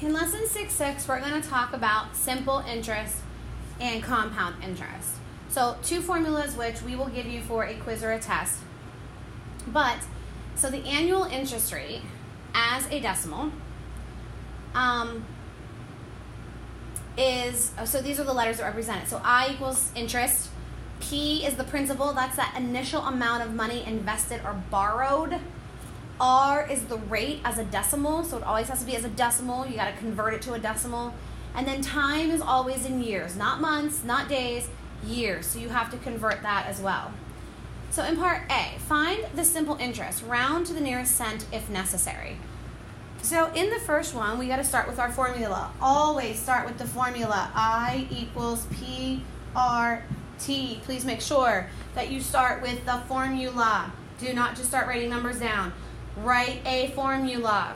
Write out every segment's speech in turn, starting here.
in lesson 6.6, we're going to talk about simple interest and compound interest. So 2 formulas which we will give you for a quiz or a test. But, so the annual interest rate as a decimal so these are the letters that represent it. So I equals interest. P is the principal. That's that initial amount of money invested or borrowed. R is the rate as a decimal. So it always has to be as a decimal. You got to convert it to a decimal. And then time is always in years. Not months, not days, years. So you have to convert that as well. So in part A, find the simple interest. Round to the nearest cent if necessary. So in the first one, we got to start with our formula. Always start with the formula. I equals PRT. Please make sure that you start with the formula. Do not just start writing numbers down. Write a formula.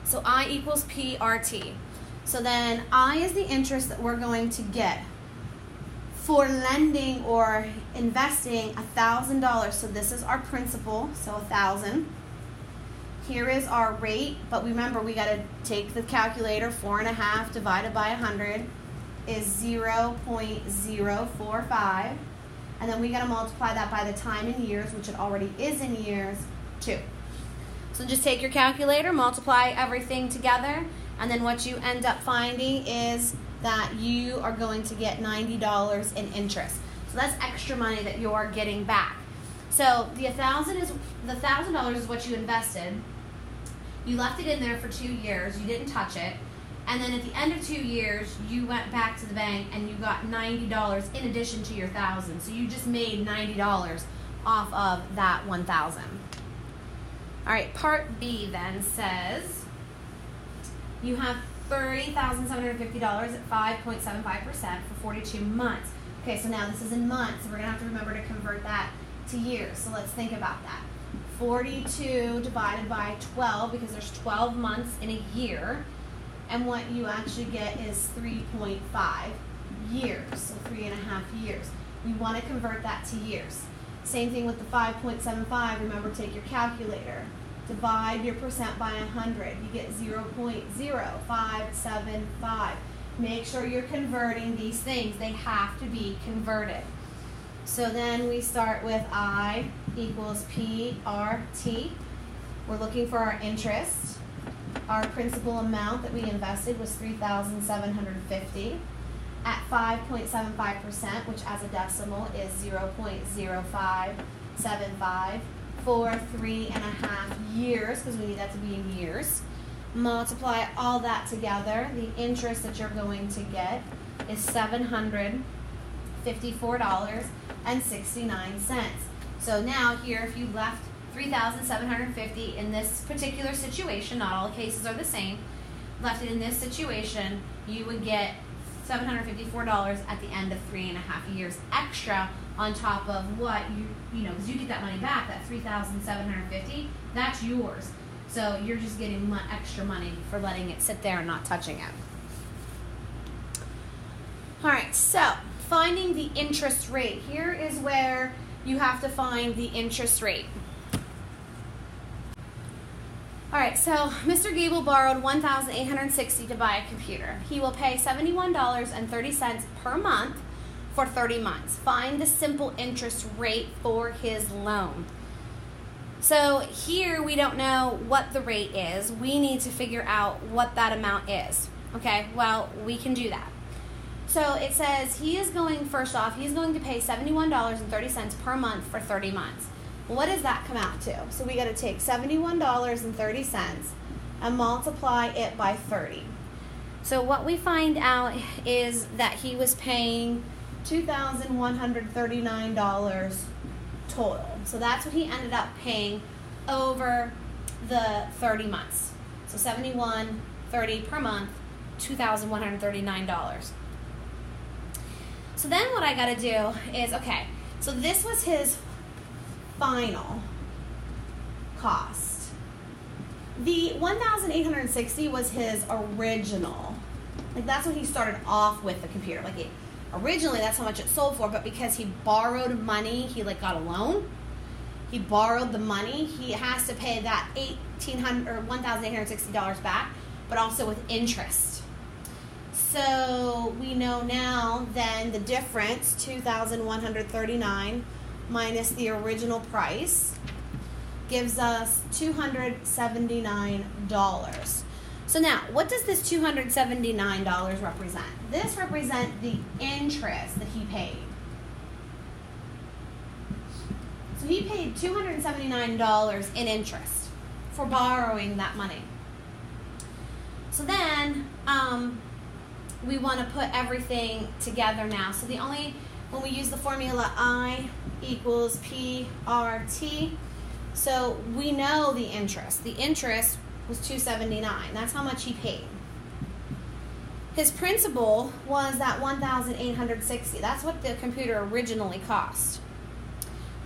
So I equals PRT. So then I is the interest that we're going to get for lending or investing $1,000. So this is our principal, so 1,000. Here is our rate, but remember we got to take the calculator. 4.5 divided by 100 is 0.045. And then we got to multiply that by the time in years, which it already is in years, 2. So just take your calculator, multiply everything together, and then what you end up finding is that you are going to get $90 in interest. So that's extra money that you're getting back. So the $1,000 is what you invested. You left it in there for 2 years. You didn't touch it. And then at the end of 2 years, you went back to the bank and you got $90 in addition to your $1,000. So you just made $90 off of that $1,000. All right, part B then says you have $30,750 at 5.75% for 42 months. Okay, so now this is in months, so we're going to have to remember to convert that to years. So let's think about that. 42 divided by 12, because there's 12 months in a year, and what you actually get is 3.5 years, so 3.5 years. You want to convert that to years. Same thing with the 5.75. Remember, take your calculator. Divide your percent by 100. You get 0.0575. Make sure you're converting these things. They have to be converted. So then we start with I equals PRT. We're looking for our interest. Our principal amount that we invested was $3,750 at 5.75%, which as a decimal is 0.0575 for 3.5 years, because we need that to be in years. Multiply all that together. The interest that you're going to get is $754.69. So now here, if you left $3,750 in this particular situation, not all cases are the same, left it in this situation, you would get $754 at the end of 3.5 years extra on top of what because you get that money back, that $3,750, that's yours. So you're just getting extra money for letting it sit there and not touching it. All right, so finding the interest rate. Here is where you have to find the interest rate. All right, so Mr. Gable borrowed $1,860 to buy a computer. He will pay $71.30 per month for 30 months. Find the simple interest rate for his loan. So here we don't know what the rate is. We need to figure out what that amount is. Okay, well, we can do that. So it says he's going to pay $71.30 per month for 30 months. What does that come out to? So we got to take $71.30 and multiply it by 30. So what we find out is that he was paying $2,139 total. So that's what he ended up paying over the 30 months. So $71.30 per month, $2,139. So then what I got to do is, okay, so this was his final cost. The $1,860 was his original. Like, that's what he started off with the computer. Like, originally that's how much it sold for, but because he borrowed money, he got a loan. He borrowed the money. He has to pay that $1,860 back. but also with interest. So we know now then the difference, $2,139 minus the original price, gives us $279. So now, what does this $279 represent? This represents the interest that he paid. So he paid $279 in interest for borrowing that money. So then we want to put everything together now. So when we use the formula I equals PRT, so we know the interest. The interest was $279. That's how much he paid. His principal was that $1,860. That's what the computer originally cost.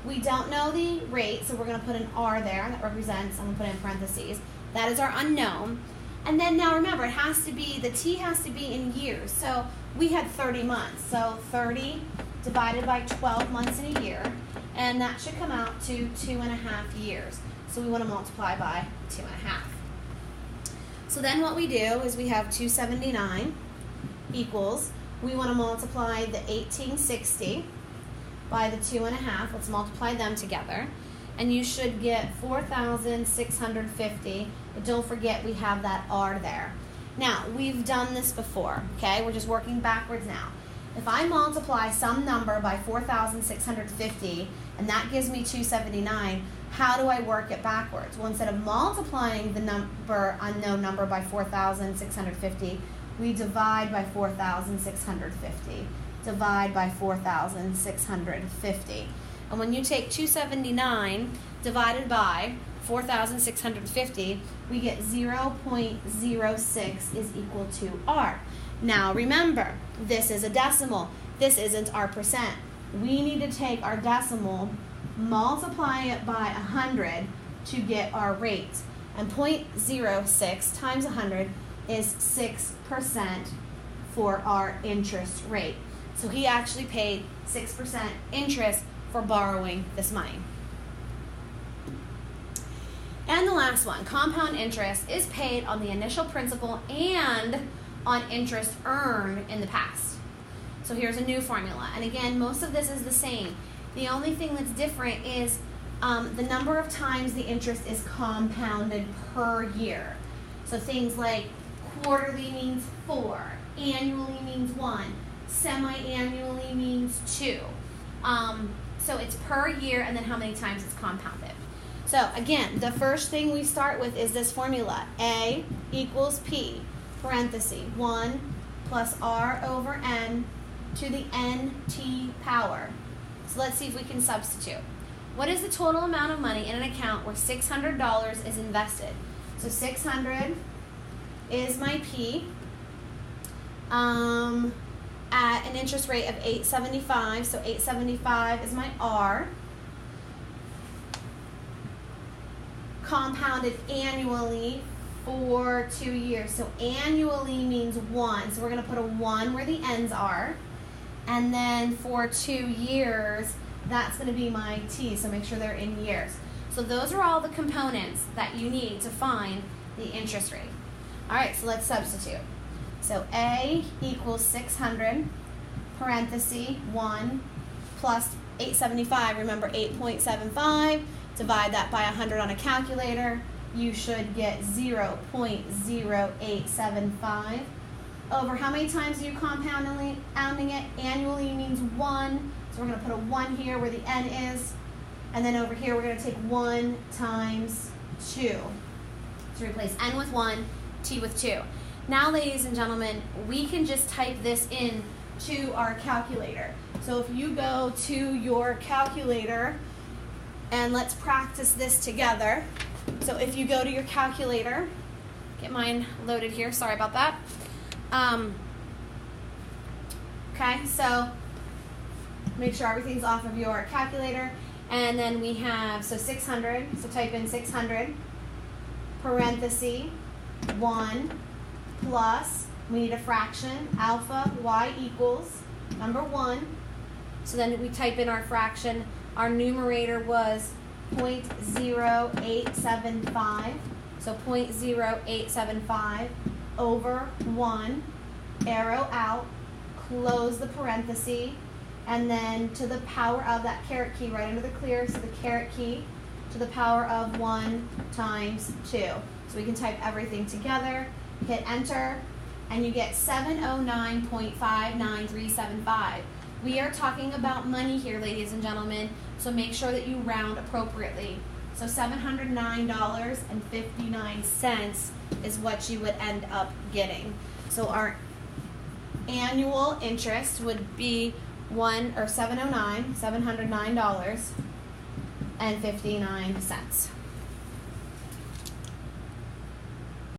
We don't know the rate, so we're going to put an R there. That represents, I'm going to put in parentheses. That is our unknown. And then now remember, it has to be, the T has to be in years. So we had 30 months. So 30 divided by 12 months in a year. And that should come out to 2.5 years. So we want to multiply by 2.5. So then what we do is we have 279 equals, we want to multiply the 1860 by the 2.5. Let's multiply them together. And you should get 4,650. But don't forget we have that R there. Now, we've done this before, okay? We're just working backwards now. If I multiply some number by 4,650, and that gives me 279, how do I work it backwards? Well, instead of multiplying the unknown number by 4,650, we divide by 4,650. Divide by 4,650. And when you take 279 divided by 4,650, we get 0.06 is equal to R. Now remember, this is a decimal. This isn't our percent. We need to take our decimal, multiply it by 100 to get our rate. And 0.06 times 100 is 6% for our interest rate. So he actually paid 6% interest for borrowing this money. And the last one, compound interest is paid on the initial principal and on interest earned in the past. So here's a new formula. And again, most of this is the same. The only thing that's different is the number of times the interest is compounded per year. So things like quarterly means 4, annually means 1, semi-annually means 2. So it's per year and then how many times it's compounded. So again, the first thing we start with is this formula. A equals P, parenthesis, 1 plus R over N to the NT power. So let's see if we can substitute. What is the total amount of money in an account where $600 is invested? So 600 is my P at an interest rate of 8.75. So 8.75 is my R. Compounded annually for 2 years. So annually means 1. So we're going to put a 1 where the ends are. And then for 2 years, that's going to be my T. So make sure they're in years. So those are all the components that you need to find the interest rate. All right, so let's substitute. So A equals 600, parenthesis, 1 plus 875. Remember 8.75. Divide that by 100 on a calculator. You should get 0.0875 over how many times are you compounding it? Annually means 1. So we're going to put a 1 here where the N is. And then over here we're going to take 1 times 2 to replace N with 1, T with 2. Now, ladies and gentlemen, we can just type this in to our calculator. So if you go to your calculator, and let's practice this together. So if you go to your calculator, get mine loaded here, sorry about that. Okay, so make sure everything's off of your calculator. And then we have, so 600, so type in 600, parenthesis, 1 plus, we need a fraction, alpha, y equals, number 1. So then we type in our fraction. Our numerator was 0.0875. So So 0.0875 over 1, arrow out, close the parenthesis, and then to the power of that caret key right under the clear, so the caret key to the power of 1 times 2. So we can type everything together, hit enter, and you get 709.59375. We are talking about money here, ladies and gentlemen, so make sure that you round appropriately. So $709.59 is what you would end up getting. So our annual interest would be $709.59.